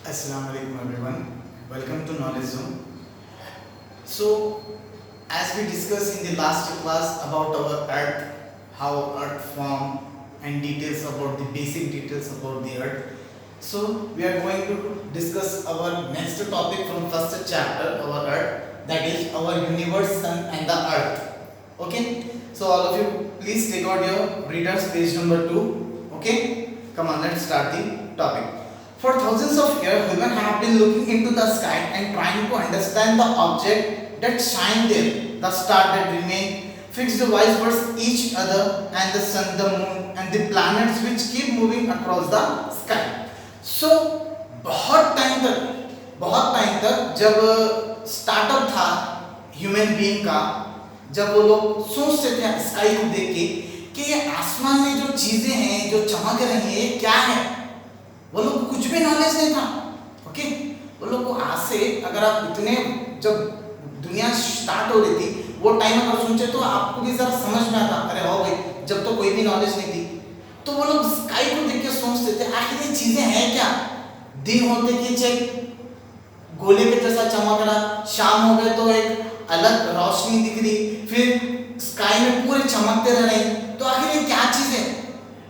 Assalamu alaikum everyone. Welcome to Knowledge Zone. So, as we discussed in the last class about our Earth, how Earth formed, and details about the basic details about the Earth. So, we are going to discuss our next topic from first chapter, our Earth, that is our universe, Sun, and the Earth. Okay. So, all of you, please take out your readers, page number 2. Okay. Come on, let's start the topic. For thousands of years, humans have been looking into the sky and trying to understand the object that shine there, the star that remain fixed vice versa each other, and the sun, the moon, and the planets which keep moving across the sky. So, बहुत time तक जब startup था human being का, जब वो लोग सोचते थे स्काई को देख के कि ये आसमान में जो चीजें हैं जो चमक रही हैं ये क्या है, वो लोग को कुछ भी नॉलेज नहीं था. ओके, वो लोग को आज से अगर आप इतने जब दुनिया स्टार्ट हो रही थी वो टाइम अगर सोचे तो आपको भी जरा समझ में आता, अरे हो भाई, जब तो कोई भी नॉलेज नहीं थी तो वो लोग स्काई को देख के सोचते थे आखिर ये चीजें हैं क्या. दिन होते कि चेक गोले के जैसा चमक रहा, शाम हो गए तो एक अलग रोशनी दिख रही, फिर स्काई में पूरे चमकते रह रहे, तो आखिर ये क्या चीज है.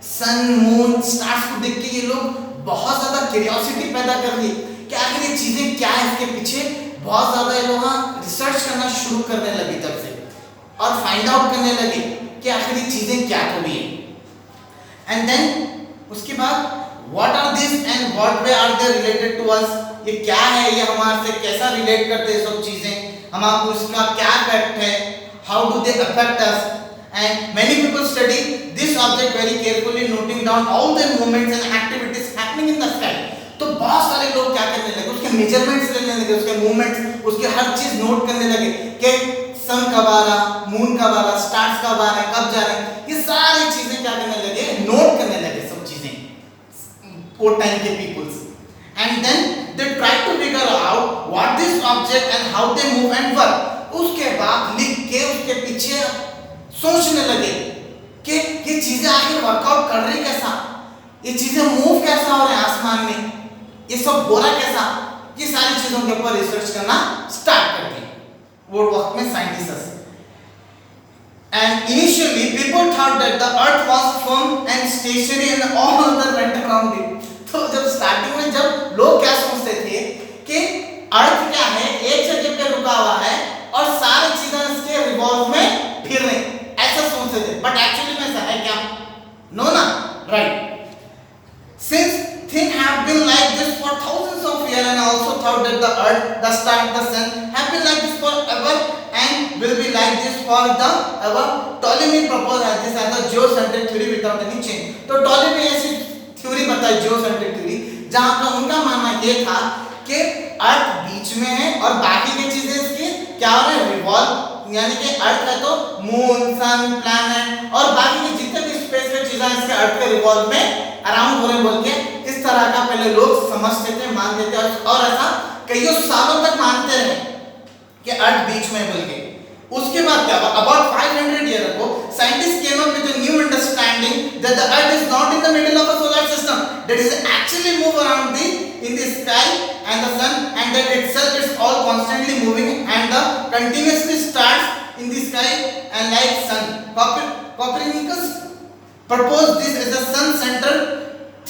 सन, मून, स्टार्स को देख के ये लोग बहुत ज्यादा क्यूरियोसिटी पैदा कर दी कि आखिर ये चीजें क्या है, इसके पीछे बहुत ज्यादा ये लोग रिसर्च करना शुरू करने लगे तब से, और फाइंड आउट करने लगे कि आखिर ये चीजें क्या तो भी है. एंड देन उसके बाद what are this and what way are they related to us, ये क्या है, ये हमारे से कैसा रिलेट करते हैं सब चीजें, हम आपको इसका क्या इफेक्ट है, how do they affect us. And many people study this object very carefully, noting down all the movements and activities happening in the sky. तो बहुत सारे लोग क्या करने लगे, उसके मेजरमेंट्स लेने लगे, उसके मूवमेंट्स, उसके हर चीज नोट करने लगे कि सन कब आ रहा, मून कब आ रहा, स्टार्स कब आ रहे, कब जा रहे हैं, ये सारी चीजें क्या करने लगे, नोट करने लगे सब चीजें वो टाइम के peoples. And then they try to figure out what this object and how they move and work. उसके बाद लिख के उसके पीछे सोचने लगे कि ये चीजें आखिर वर्कआउट कर रही कैसा, ये चीजें मूव कैसा हो रहे हैं आसमान में, ये सब हो रहा कैसा, ये सारी चीजों के ऊपर रिसर्च करना स्टार्ट कर दिए वो वक्त में scientists. And initially people thought that the earth was firm and stationery and all other went around it. तो जब स्टार्टिंग में जब लोग क्या सोचते थे कि अर्थ क्या है, एक जगह पे रुका हुआ है और सारी चीजें इसके रिवॉल्व में फिर रही, ऐसा सोचते थे. बट एक्चुअली में ऐसा है क्या? नो ना, right. Since things have been like this for thousands of years, and also thought that the earth, the star, the sun have been like this forever and will be like this for the ever. Ptolemy proposed this as a geocentric theory without any change. तो Ptolemy ऐसी theory बताई, geocentric theory, जहां पर उनका मानना ये था कि अर्थ बीच में है और बाकी की चीजें इसकी क्या हो रहे हैं, रिवॉल्व, यानी कि अर्थ है तो मून, सन, प्लैनेट और बाकी के जितने भी स्पेस में चीजें इसके अर्थ के रिवॉल्व में अराउंड हो रहे बोल के इस तरह का पहले लोग समझते थे, मानते थे, और ऐसा कई सालों तक मानते रहे कि अर्थ बीच में बोल के. उसके बाद क्या हुआ, about 500 year ago scientist came up with a new understanding that the earth is not in the middle of a solar system, that is actually move around in the sky and the sun, and that itself is all constantly moving and the continuously stars in the sky and like sun. Copernicus proposed this as a sun centered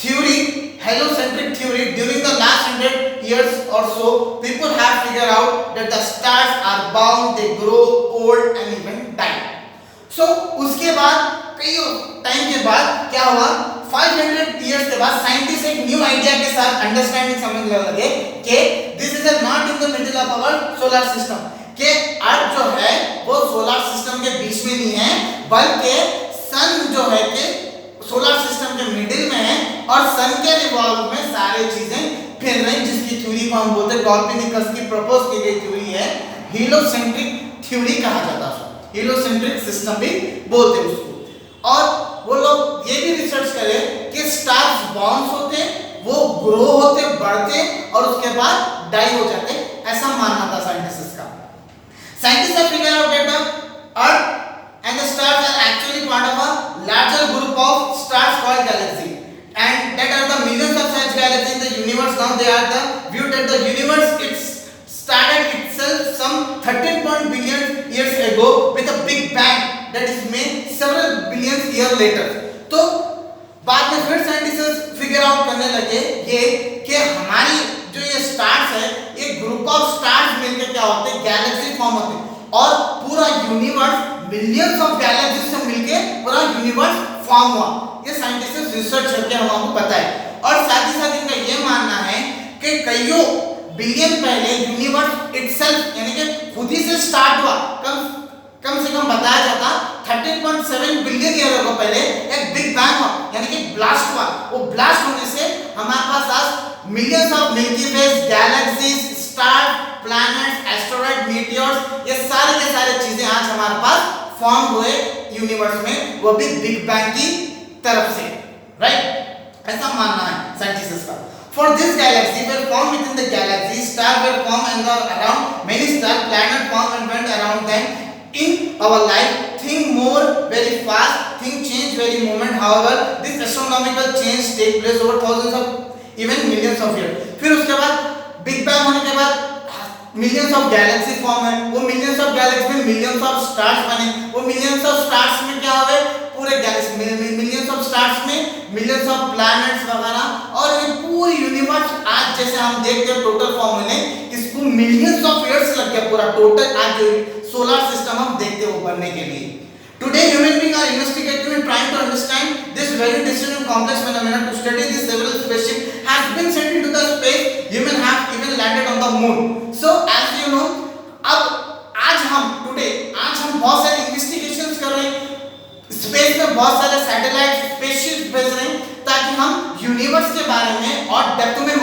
theory, heliocentric theory. During the last 100 years or so, people have figured out that the stars are bound, they grow old and even die. So उसके बाद कई time के बाद क्या हुआ, 500 years के बाद scientist एक न्यू आइडिया के साथ अंडरस्टैंडिंग समझने लगे कि this is not in the middle of our solar system, कि अर्थ जो है वो सोलर सिस्टम के बीच में नहीं है, बल्कि सन जो है कि सोलर सिस्टम के मिडिल में है और सन के रिवॉल्व में सारी चीजें फिर रही, जिसकी थ्योरी को हम बोलते हैं, कॉपर्निकस की प्रपोज की गई थ्योरी है, हीलियोसेंट्रिक थ्योरी कहा जाता है, हीलियोसेंट्रिक सिस्टम भी बोलते हैं उसको. और वो लोग ये भी रिसर्च करें कि स्टार्स बाउंस होते, वो ग्रो होते, बढ़ते और उसके बाद डाई हो जाते, ऐसा मानना था साइंटिस्ट्स का. Scientist have figured out that the earth and the stars are actually part of a larger group of stars called galaxy, and that are the millions of such galaxies in the universe. Now they are the year later. तो बाद में फिर scientist figure out करने लगे ये कि हमारी जो ये स्टार्स है, ये ग्रुप ऑफ स्टार्स मिलकर क्या होते हैं, गैलेक्सी फॉर्म होते हैं, और पूरा यूनिवर्स मिलियंस ऑफ गैलेक्सी से मिलके पूरा यूनिवर्स फॉर्म हुआ। ये साइंटिस्ट रिसर्च करके हमको पता है। और साथ ही साथ इनका ये मानना है कि कईयों बिलियन पहले यूनिवर्स इटसेल्फ यानी कि खुद ही से स्टार्ट हुआ। कम से कम बताया जाता 13.7 बिलियन ईयर को पहले एक बिग बैंग हुआ, यानी कि ब्लास्ट हुआ। वो ब्लास्ट होने से हमारे पास आज millions of milky ways, galaxies, star, planets, asteroid, meteors, ये सारे के सारे चीजें आज हमारे पास फॉर्म हुए यूनिवर्स में, वो भी बिग बैंग की तरफ से, राइट? ऐसा मानना है साइंटिस्ट्स का। For this galaxy were formed within the galaxy, star were formed and around many star, planet formed and went around them. In our life, thing more very fast, thing change very moment. However, this astronomical change take place over thousands of even millions of years. फिर उसके बाद big bang होने के बाद millions of Galaxy form है, वो millions of Galaxy में millions of stars बने, वो मिलियंस ऑफ स्टार्स में क्या हुए, पूरे गैलेक्सी मिलियंस ऑफ स्टार्स में मिलियंस ऑफ प्लैनेट्स वगैरह, और ये पूरी यूनिवर्स आज जैसे हम देखते हैं टोटल फॉर्म में, इसको मिलियंस ऑफ इयर्स लग गया पूरा टोटल आज जो सोलर सिस्टम हम देखते हैं वो बनने के लिए। Today human beings are investigating and trying to understand this very distant and complex phenomenon. To study this, several spaceship has been sent into the space. Human have even landed on the moon. So as you know, अब आज हम बहुत सारे investigations कर रहे हैं, space में बहुत सारे सैटेलाइट स्पेसशिप भेज रहे हैं ताकि हम यूनिवर्स के बारे में और डेप्थ में